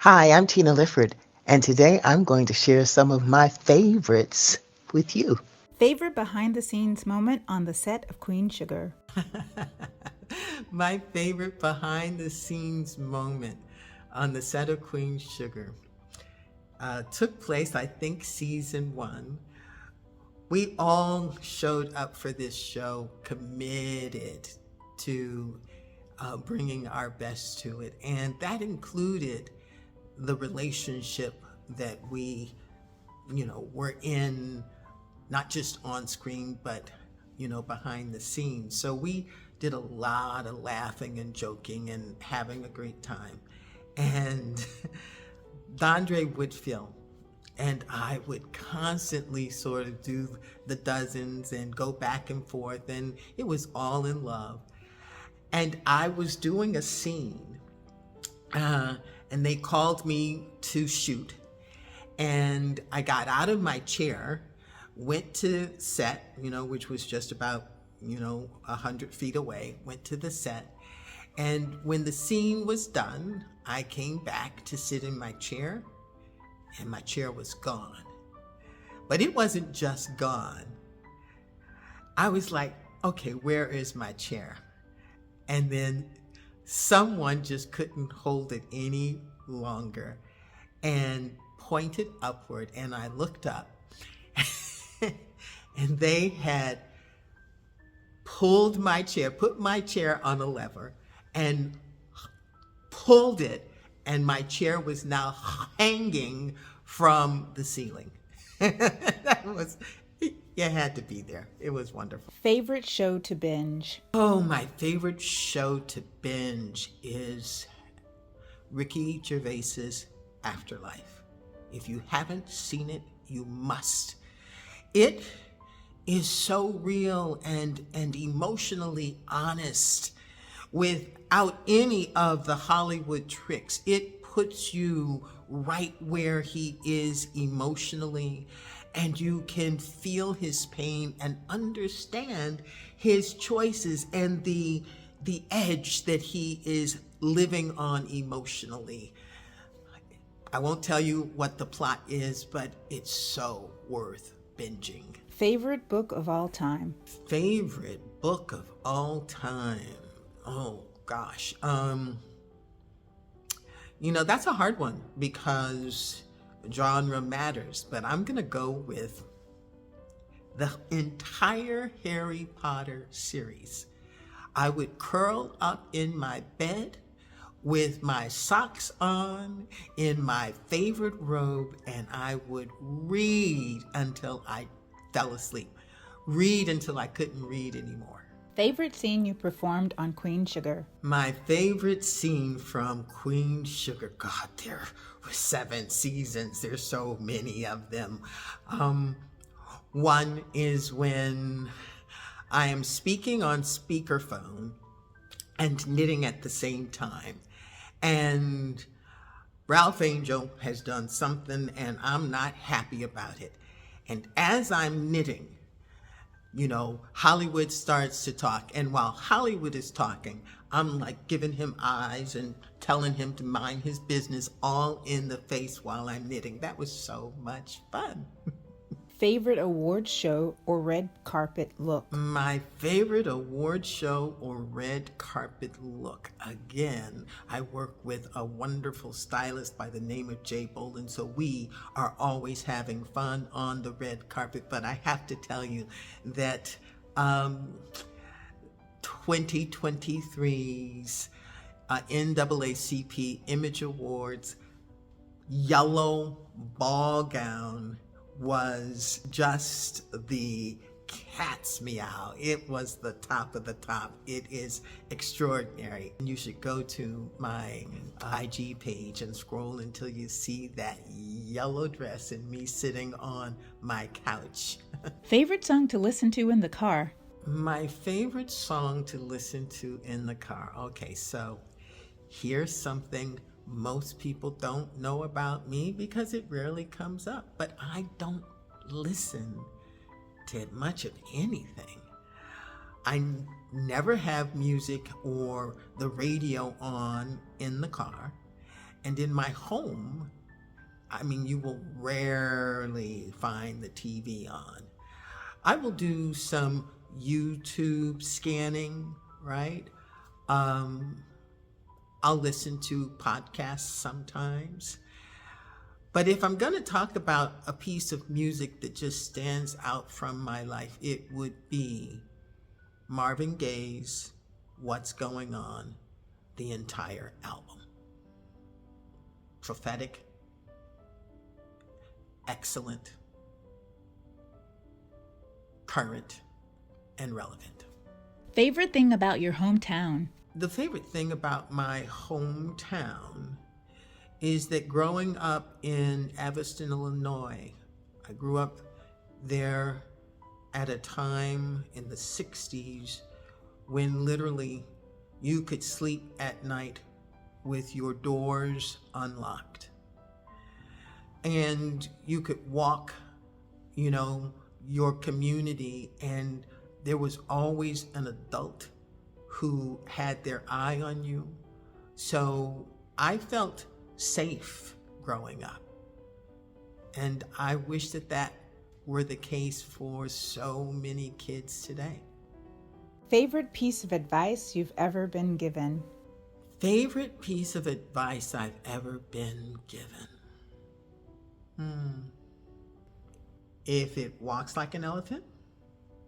Hi, I'm Tina Lifford, and today I'm going to share some of my favorites with you. Favorite behind the scenes moment on the set of Queen Sugar. My favorite behind the scenes moment on the set of Queen Sugar took place, I think, season 1. We all showed up for this show committed to bringing our best to it. And that included the relationship that we, were in, not just on screen, but, behind the scenes. So we did a lot of laughing and joking and having a great time. And Dondre Whitfield and I would constantly sort of do the dozens and go back and forth, and it was all in love. And I was doing a scene, and they called me to shoot. And I got out of my chair, went to set, which was just about, 100 feet away, went to the set. And when the scene was done, I came back to sit in my chair, and my chair was gone. But it wasn't just gone. I was like, okay, where is my chair? And then someone just couldn't hold it any longer and pointed upward, and I looked up and they had pulled my chair, put my chair on a lever and pulled it, and my chair was now hanging from the ceiling. That was, you had to be there. It was wonderful. Favorite show to binge. Oh, my favorite show to binge is Ricky Gervais's Afterlife. If you haven't seen it, you must. It is so real and emotionally honest without any of the Hollywood tricks. It puts you right where he is emotionally, and you can feel his pain and understand his choices and the edge that he is living on emotionally. I won't tell you what the plot is, but it's so worth binging. Favorite book of all time. Favorite book of all time. Oh gosh. That's a hard one because genre matters, but I'm going to go with the entire Harry Potter series. I would curl up in my bed with my socks on, in my favorite robe, and I would read until I fell asleep. Read until I couldn't read anymore. Favorite scene you performed on Queen Sugar. My favorite scene from Queen Sugar, God, there were 7 seasons. There's so many of them. One is when I am speaking on speakerphone and knitting at the same time. And Ralph Angel has done something and I'm not happy about it. And as I'm knitting, Hollywood starts to talk. And while Hollywood is talking, I'm like giving him eyes and telling him to mind his business all in the face while I'm knitting. That was so much fun. Favorite award show or red carpet look. My favorite award show or red carpet look. Again, I work with a wonderful stylist by the name of Jay Bolin, so we are always having fun on the red carpet. But I have to tell you that 2023's NAACP Image Awards yellow ball gown was just the cat's meow. It was the top of the top. It is extraordinary. You should go to my IG page and scroll until you see that yellow dress and me sitting on my couch. Favorite song to listen to in the car. My favorite song to listen to in the car. Okay, so here's something most people don't know about me because it rarely comes up, but I don't listen to much of anything. I never have music or the radio on in the car, And in my home, I mean, you will rarely find the TV on. I will do some YouTube scanning, right? Um, I'll listen to podcasts sometimes. But if I'm going to talk about a piece of music that just stands out from my life, it would be Marvin Gaye's What's Going On, the entire album. Prophetic, excellent, current, and relevant. Favorite thing about your hometown? The favorite thing about my hometown is that growing up in Evanston, Illinois, I grew up there at a time in the 60s when literally you could sleep at night with your doors unlocked. And you could walk, your community, and there was always an adult who had their eye on you. So I felt safe growing up. And I wish that were the case for so many kids today. Favorite piece of advice you've ever been given? Favorite piece of advice I've ever been given? If it walks like an elephant,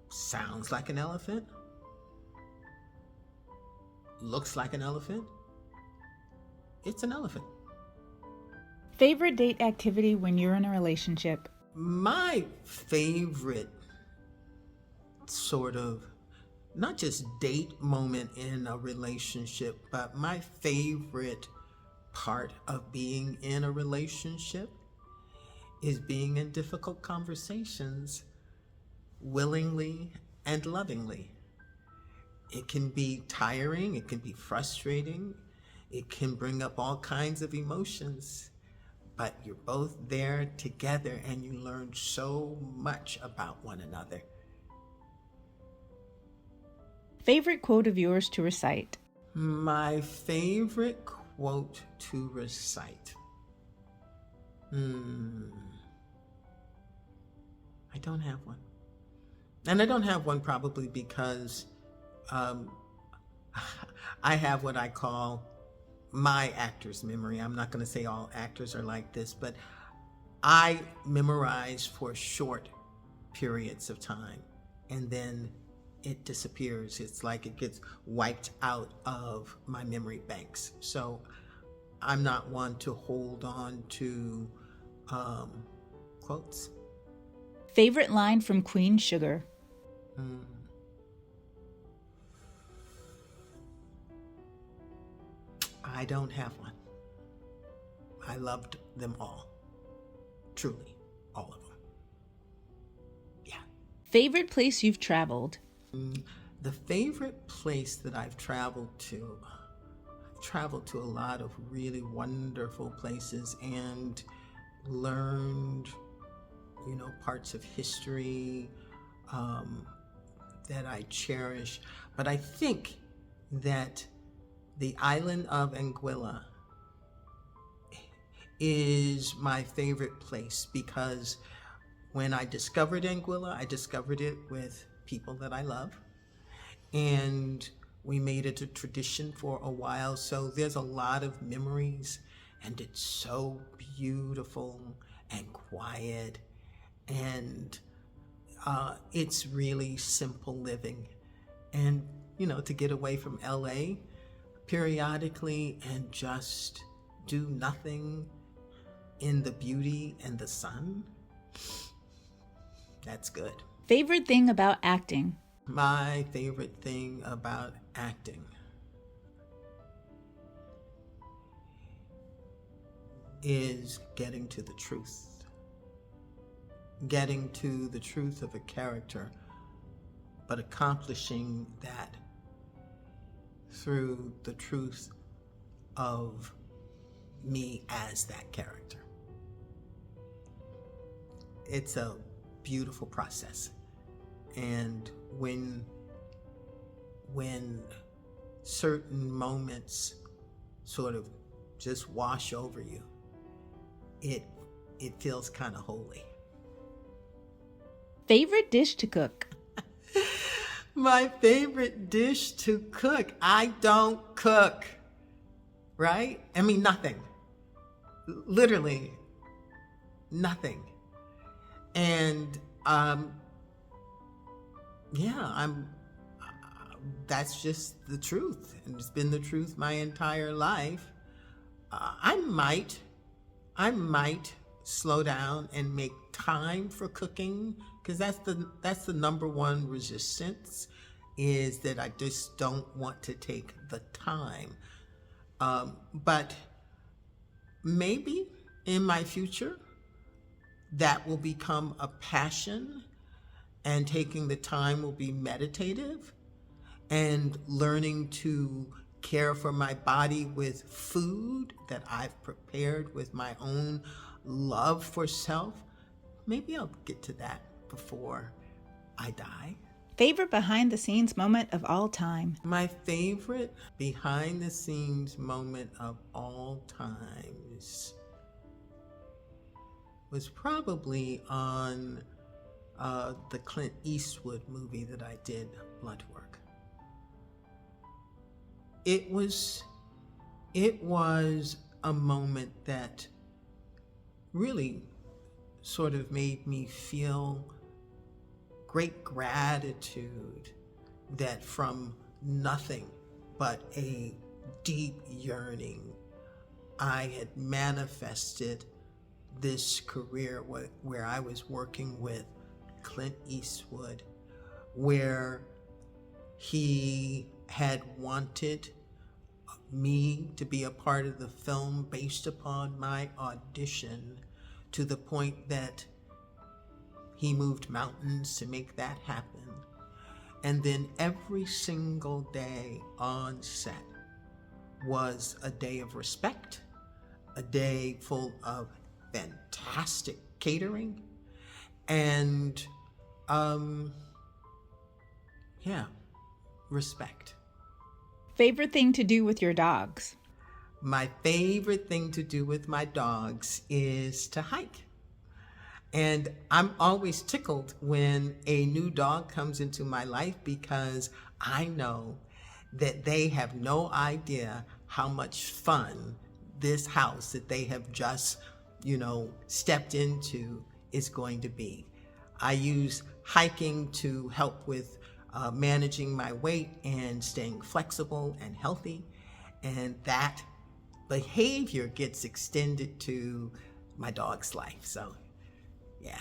sounds like an elephant, looks like an elephant, it's an elephant. Favorite date activity when you're in a relationship? My favorite sort of, not just date moment in a relationship, but my favorite part of being in a relationship is being in difficult conversations willingly and lovingly. It can be tiring, it can be frustrating, it can bring up all kinds of emotions, but you're both there together and you learn so much about one another. Favorite quote of yours to recite? My favorite quote to recite. I don't have one. And I don't have one probably because I have what I call my actor's memory. I'm not going to say all actors are like this, but I memorize for short periods of time and then it disappears. It's like it gets wiped out of my memory banks. So I'm not one to hold on to quotes. Favorite line from Queen Sugar? I don't have one. I loved them all. Truly, all of them. Yeah. Favorite place you've traveled? The favorite place that I've traveled to a lot of really wonderful places and learned, parts of history that I cherish. But I think that the island of Anguilla is my favorite place because when I discovered Anguilla, I discovered it with people that I love. And we made it a tradition for a while. So there's a lot of memories and it's so beautiful and quiet. And it's really simple living. And, to get away from LA periodically and just do nothing in the beauty and the sun, that's good. Favorite thing about acting? My favorite thing about acting is getting to the truth. Getting to the truth of a character, but accomplishing that through the truth of me as that character. It's a beautiful process. And when certain moments sort of just wash over you, it feels kind of holy. Favorite dish to cook? My favorite dish to cook. I don't cook, right? I mean, nothing. Literally nothing. And yeah, that's just the truth. And it's been the truth my entire life. I might slow down and make time for cooking, because that's the number one resistance, is that I just don't want to take the time. But maybe in my future that will become a passion, and taking the time will be meditative, and learning to care for my body with food that I've prepared with my own love for self. Maybe I'll get to that before I die. Favorite behind the scenes moment of all time? My favorite behind the scenes moment of all times was probably on the Clint Eastwood movie that I did, Blood Work. It was a moment that really sort of made me feel great gratitude that from nothing but a deep yearning, I had manifested this career where I was working with Clint Eastwood, where he had wanted me to be a part of the film based upon my audition, to the point that he moved mountains to make that happen. And then every single day on set was a day of respect, a day full of fantastic catering, and respect. Favorite thing to do with your dogs? My favorite thing to do with my dogs is to hike. And I'm always tickled when a new dog comes into my life, because I know that they have no idea how much fun this house that they have just, stepped into is going to be. I use hiking to help with managing my weight and staying flexible and healthy. And that behavior gets extended to my dog's life. So, yeah.